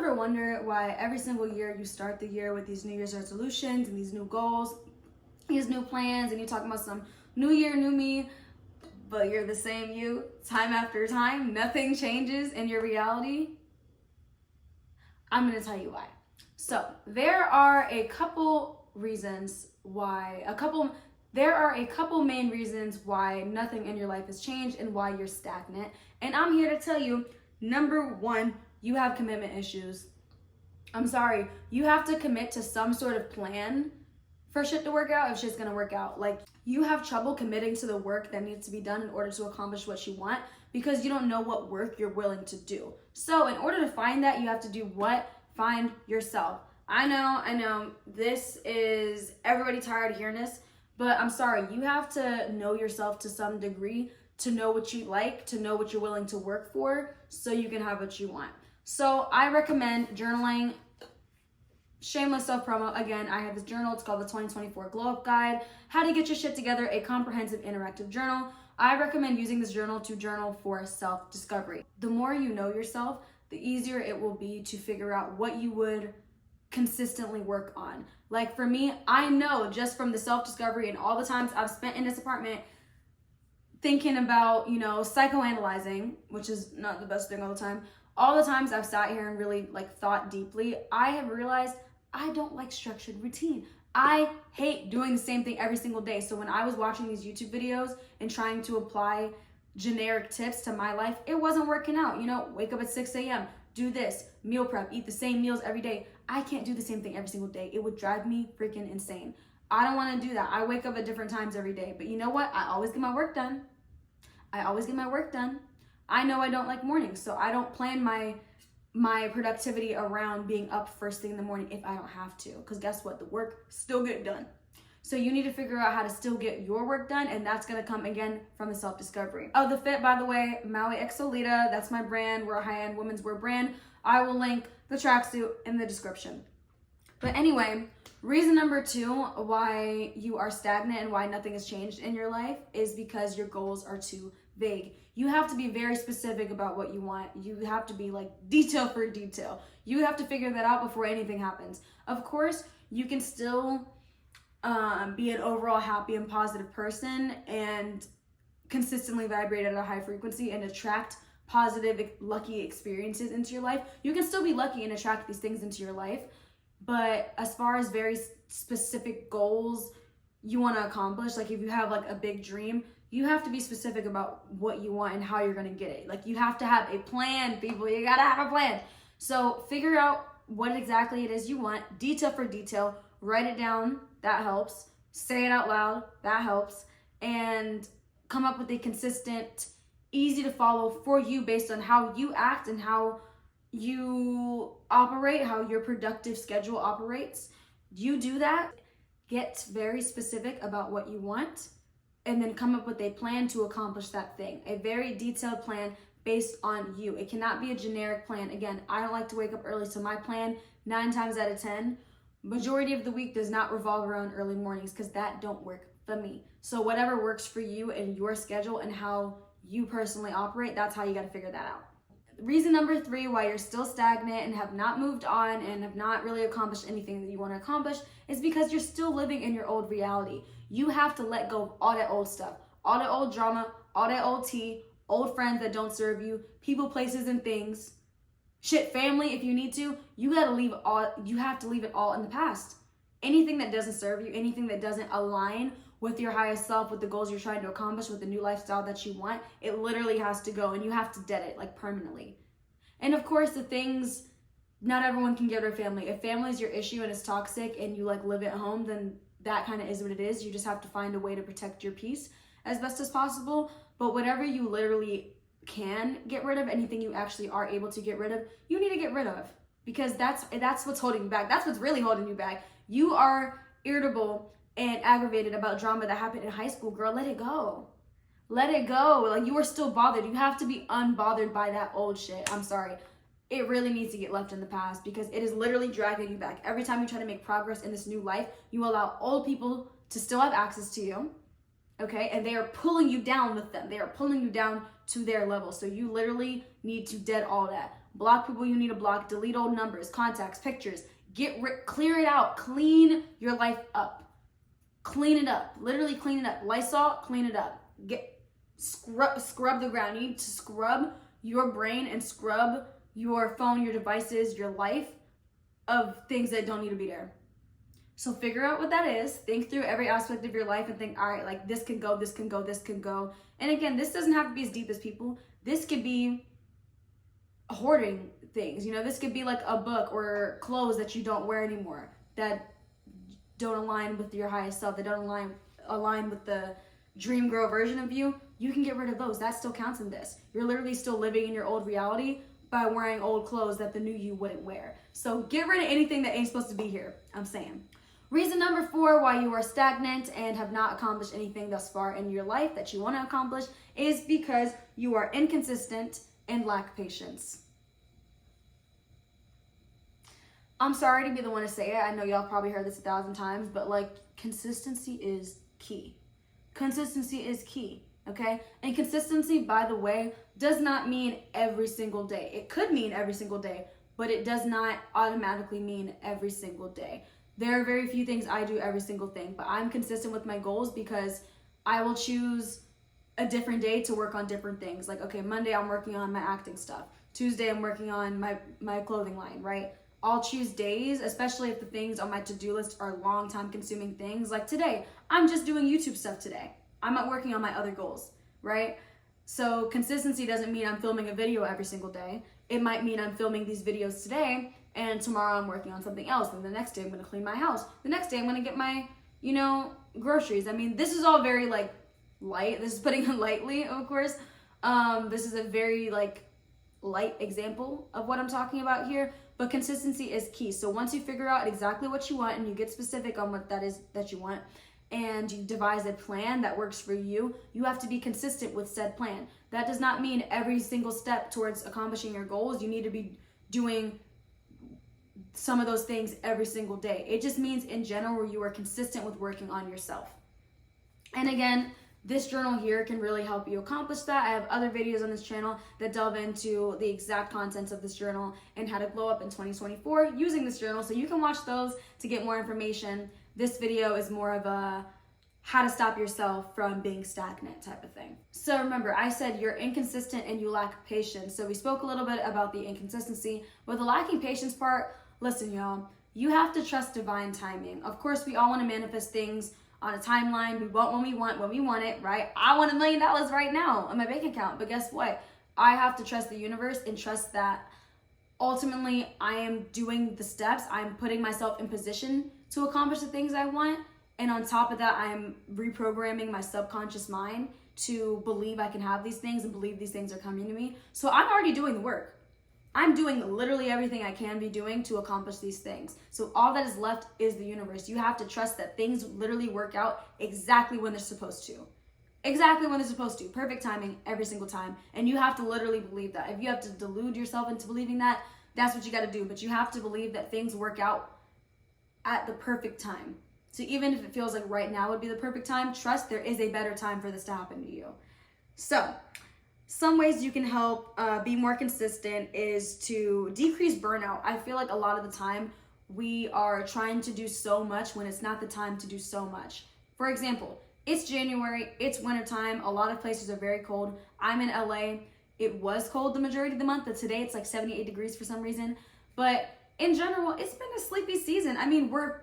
ever wonder why every single year you start the year with these New Year's resolutions and these new goals, these new plans, and you're talking about some new year, new me, but you're the same you time after time? Nothing changes in your reality? I'm going to tell you why. So there are a couple reasons why, there are a couple main reasons why nothing in your life has changed and why you're stagnant. And I'm here to tell you, number one, you have commitment issues. I'm sorry, you have to commit to some sort of plan for shit to work out if shit's gonna work out. Like, you have trouble committing to the work that needs to be done in order to accomplish what you want because you don't know what work you're willing to do. So in order to find that, you have to do what? Find yourself. I know, this is, everybody tired of hearing this, but I'm sorry, you have to know yourself to some degree to know what you like, to know what you're willing to work for so you can have what you want. So I recommend journaling. Shameless self promo. Again, I have this journal. It's called the 2024 Glow Up Guide. How to get your shit together, a comprehensive interactive journal. I recommend using this journal to journal for self-discovery. The more you know yourself, the easier it will be to figure out what you would consistently work on. Like for me, I know just from the self-discovery and all the times I've spent in this apartment thinking about, psychoanalyzing, which is not the best thing all the time. All the times I've sat here and really thought deeply, I have realized I don't like structured routine. I hate doing the same thing every single day. So when I was watching these YouTube videos and trying to apply generic tips to my life, it wasn't working out. Wake up at 6 a.m., do this, meal prep, eat the same meals every day. I can't do the same thing every single day. It would drive me freaking insane. I don't want to do that. I wake up at different times every day. But you know what? I always get my work done. I know I don't like mornings, so I don't plan my productivity around being up first thing in the morning if I don't have to. Because guess what? The work still get done. So you need to figure out how to still get your work done, and that's going to come, again, from the self-discovery. Oh, the fit, by the way, mauikaimalone, that's my brand. We're a high-end women's wear brand. I will link the tracksuit in the description. But anyway, reason number two why you are stagnant and why nothing has changed in your life is because your goals are too vague. You have to be very specific about what you want. You have to be detail for detail. You have to figure that out before anything happens. Of course, you can still be an overall happy and positive person and consistently vibrate at a high frequency and attract positive, lucky experiences into your life. You can still be lucky and attract these things into your life. But as far as very specific goals you want to accomplish, if you have a big dream, you have to be specific about what you want and how you're going to get it. You have to have a plan, people. You got to have a plan. So figure out what exactly it is you want, detail for detail, write it down. That helps. Say it out loud. That helps. And come up with a consistent, easy to follow for you based on how you act and how you operate, how your productive schedule operates. You do that. Get very specific about what you want, and then come up with a plan to accomplish that thing. A very detailed plan based on you. It cannot be a generic plan. Again, I don't like to wake up early, so my plan, 9 times out of 10, majority of the week does not revolve around early mornings because that don't work for me. So whatever works for you and your schedule and how you personally operate, that's how you got to figure that out. Reason number 3 why you're still stagnant and have not moved on and have not really accomplished anything that you want to accomplish is because you're still living in your old reality. You have to let go of all that old stuff, all that old drama, all that old tea, old friends that don't serve you, people, places, and things. Shit, family, if you need to, you have to leave it all in the past. Anything that doesn't serve you, anything that doesn't align with your highest self, with the goals you're trying to accomplish, with the new lifestyle that you want, it literally has to go, and you have to dead it permanently. And of course, the things, not everyone can get rid of family. If family is your issue and it's toxic and you live at home, then that kind of is what it is. You just have to find a way to protect your peace as best as possible. But whatever you literally can get rid of, anything you actually are able to get rid of, you need to get rid of, because that's what's holding you back. That's what's really holding you back. You are irritable and aggravated about drama that happened in high school. Girl, let it go. Let it go. You are still bothered. You have to be unbothered by that old shit. I'm sorry. It really needs to get left in the past because it is literally dragging you back. Every time you try to make progress in this new life, you allow old people to still have access to you. okay? And they are pulling you down with them. They are pulling you down to their level. So you literally need to dead all that. Block people you need to block, delete old numbers, contacts, pictures, clear it out, clean your life up. Clean it up, literally clean it up. Lysol, clean it up. Scrub the ground. You need to scrub your brain and scrub your phone, your devices, your life of things that don't need to be there. So figure out what that is. Think through every aspect of your life and think, all right, like this can go, this can go, this can go. And again, this doesn't have to be as deep as people. This could be hoarding things. You know, this could be like a book or clothes that you don't wear anymore that don't align with your highest self, that don't align with the dream girl version of you. You can get rid of those. That still counts in this. You're literally still living in your old reality by wearing old clothes that the new you wouldn't wear. So get rid of anything that ain't supposed to be here, I'm saying. Reason number 4 why you are stagnant and have not accomplished anything thus far in your life that you want to accomplish is because you are inconsistent and lack patience. I'm sorry to be the one to say it. I know y'all probably heard this 1,000 times, but like consistency is key. Consistency is key, okay? And consistency, by the way, does not mean every single day. It could mean every single day, but it does not automatically mean every single day. There are very few things I do every single thing, but I'm consistent with my goals because I will choose a different day to work on different things. Like, okay, Monday I'm working on my acting stuff. Tuesday I'm working on my clothing line, right? I'll choose days, especially if the things on my to-do list are long time consuming things. Like today, I'm just doing YouTube stuff today. I'm not working on my other goals, right? So consistency doesn't mean I'm filming a video every single day. It might mean I'm filming these videos today and tomorrow I'm working on something else. And the next day I'm gonna clean my house. The next day I'm gonna get my, groceries. I mean, this is all very like light. This is putting it lightly, of course. This is a very like light example of what I'm talking about here. But consistency is key. So once you figure out exactly what you want and you get specific on what that is that you want and you devise a plan that works for you, you have to be consistent with said plan. That does not mean every single step towards accomplishing your goals, you need to be doing some of those things every single day. It just means in general you are consistent with working on yourself. And again, this journal here can really help you accomplish that. I have other videos on this channel that delve into the exact contents of this journal and how to glow up in 2024 using this journal. So you can watch those to get more information. This video is more of a how to stop yourself from being stagnant type of thing. So remember, I said you're inconsistent and you lack patience. So we spoke a little bit about the inconsistency. With the lacking patience part, listen, y'all, you have to trust divine timing. Of course, we all want to manifest things on a timeline. We want when we want it, right? I want $1 million right now in my bank account, but guess what? I have to trust the universe and trust that ultimately I am doing the steps. I'm putting myself in position to accomplish the things I want. And on top of that, I'm reprogramming my subconscious mind to believe I can have these things and believe these things are coming to me. So I'm already doing the work. I'm doing literally everything I can be doing to accomplish these things. So all that is left is the universe. You have to trust that things literally work out exactly when they're supposed to. Exactly when they're supposed to. Perfect timing every single time. And you have to literally believe that. If you have to delude yourself into believing that, that's what you got to do. But you have to believe that things work out at the perfect time. So even if it feels like right now would be the perfect time, trust there is a better time for this to happen to you. So some ways you can help be more consistent is to decrease burnout. I feel like a lot of the time we are trying to do so much when it's not the time to do so much. For example, it's January, it's wintertime, a lot of places are very cold. I'm in LA, it was cold the majority of the month, but today it's like 78 degrees for some reason. But in general, it's been a sleepy season. I mean, we're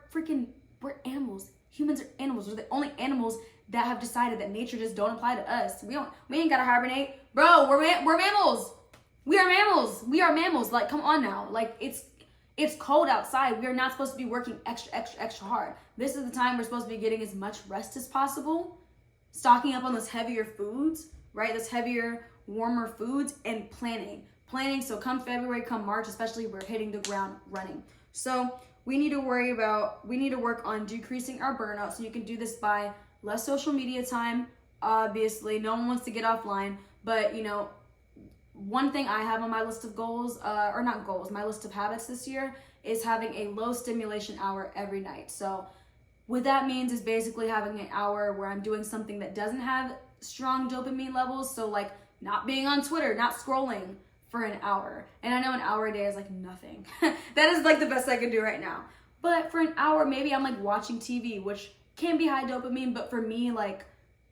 animals. Humans are animals. We're the only animals that have decided that nature just don't apply to us. We ain't gotta hibernate. Bro, we're mammals. We are mammals. We are mammals. Like, come on now. Like, it's cold outside. We are not supposed to be working extra hard. This is the time we're supposed to be getting as much rest as possible, stocking up on those heavier foods, right? Those heavier, warmer foods, and planning. So come February, come March, especially, we're hitting the ground running. So we need to work on decreasing our burnout. So you can do this by less social media time. Obviously, no one wants to get offline, but one thing I have on my list of goals, or not goals, my list of habits this year is having a low stimulation hour every night. So What that means is basically having an hour where I'm doing something that doesn't have strong dopamine levels. So like not being on Twitter, not scrolling for an hour. And I know an hour a day is like nothing. That is like the best I can do right now. But for an hour, maybe I'm like watching TV, which can be high dopamine, but for me, like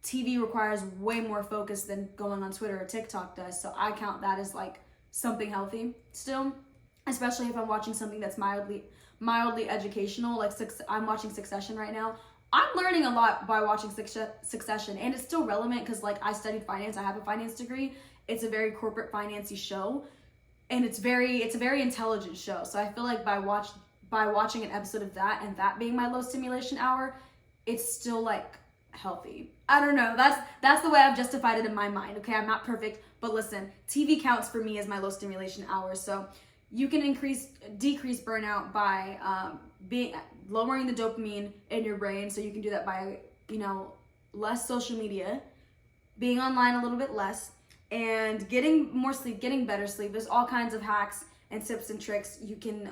TV requires way more focus than going on Twitter or TikTok does. So I count that as like something healthy still, especially if I'm watching something that's mildly educational. Like I'm watching Succession right now. I'm learning a lot by watching Succession, and it's still relevant because like I studied finance. I have a finance degree. It's a very corporate financy show, and it's a very intelligent show. So I feel like by watching an episode of that and that being my low stimulation hour, it's still like healthy. I don't know. That's the way I've justified it in my mind. Okay, I'm not perfect, but listen, TV counts for me as my low stimulation hour. So you can decrease burnout by lowering the dopamine in your brain. So you can do that by, less social media, being online a little bit less, and getting more sleep, getting better sleep. There's all kinds of hacks and tips and tricks you can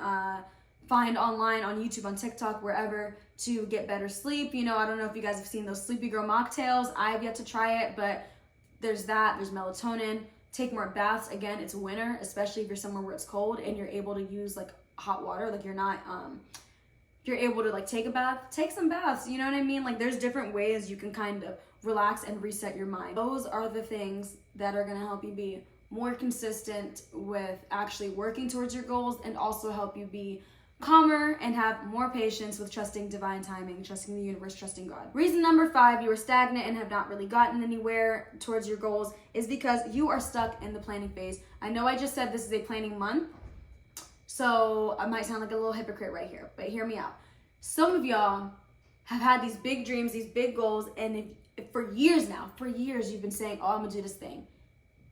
find online, on YouTube, on TikTok, wherever, to get better sleep. I don't know if you guys have seen those Sleepy Girl mocktails. I have yet to try it, but there's that. There's melatonin. Take more baths. Again, it's winter, especially if you're somewhere where it's cold and you're able to use like hot water. Like you're able to like take a bath, take some baths. You know what I mean? Like there's different ways you can kind of relax and reset your mind. Those are the things that are going to help you be more consistent with actually working towards your goals, and also help you be calmer and have more patience with trusting divine timing, trusting the universe, trusting God. Reason number 5, you are stagnant and have not really gotten anywhere towards your goals, is because you are stuck in the planning phase. I know I just said this is a planning month, so I might sound like a little hypocrite right here, but hear me out. Some of y'all have had these big dreams, these big goals, and if for years you've been saying, oh, I'm gonna do this thing,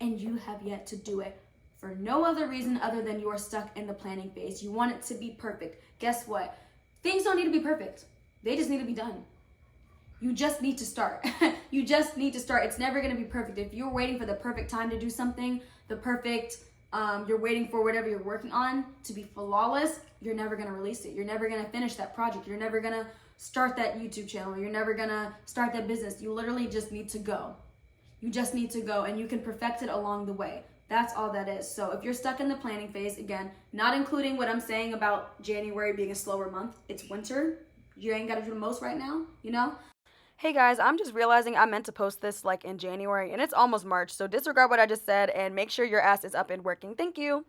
and you have yet to do it. For no other reason other than you are stuck in the planning phase. You want it to be perfect. Guess what? Things don't need to be perfect. They just need to be done. You just need to start. You just need to start. It's never going to be perfect. If you're waiting for the perfect time to do something, you're waiting for whatever you're working on to be flawless, you're never going to release it. You're never going to finish that project. You're never going to start that YouTube channel. You're never going to start that business. You literally just need to go. You just need to go, and you can perfect it along the way. That's all that is. So if you're stuck in the planning phase, again, not including what I'm saying about January being a slower month, it's winter. You ain't got to do the most right now, Hey guys, I'm just realizing I meant to post this like in January, and it's almost March, so disregard what I just said and make sure your ass is up and working. Thank you.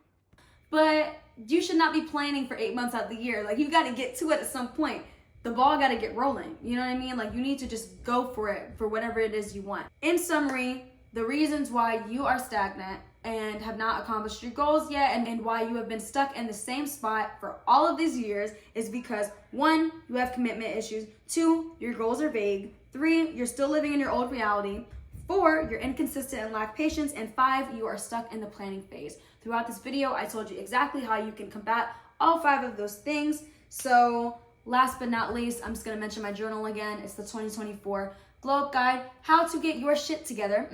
But you should not be planning for 8 months out of the year. Like, you got to get to it at some point. The ball got to get rolling. You know what I mean? Like, you need to just go for it, for whatever it is you want. In summary, the reasons why you are stagnant and have not accomplished your goals yet, and why you have been stuck in the same spot for all of these years, is because 1, you have commitment issues, 2, your goals are vague, 3, you're still living in your old reality, 4, you're inconsistent and lack patience, and 5, you are stuck in the planning phase. Throughout this video, I told you exactly how you can combat all 5 of those things. So last but not least, I'm just gonna mention my journal again. It's the 2024 Glow Up Guide, How to Get Your Shit Together.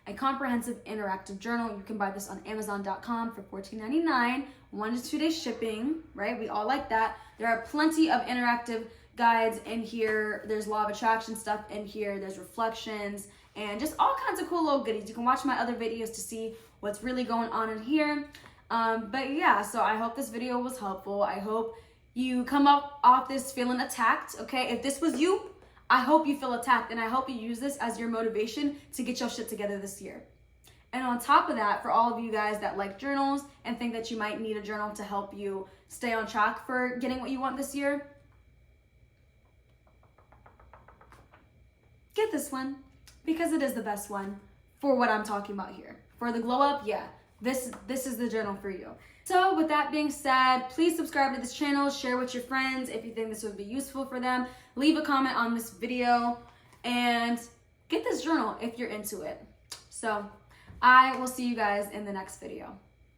A comprehensive interactive journal. You can buy this on Amazon.com for $14.99, 1 to 2 days shipping, right? We all like that. There are plenty of interactive guides in here. There's law of attraction stuff in here. There's reflections and just all kinds of cool little goodies. You can watch my other videos to see what's really going on in here. But yeah, so I hope this video was helpful. I hope you come up off this feeling attacked, okay? If this was you, I hope you feel attacked, and I hope you use this as your motivation to get your shit together this year. And on top of that, for all of you guys that like journals and think that you might need a journal to help you stay on track for getting what you want this year, get this one, because it is the best one for what I'm talking about here. For the glow up, yeah, this is the journal for you. So with that being said, please subscribe to this channel, share with your friends if you think this would be useful for them, leave a comment on this video, and get this journal if you're into it. So I will see you guys in the next video.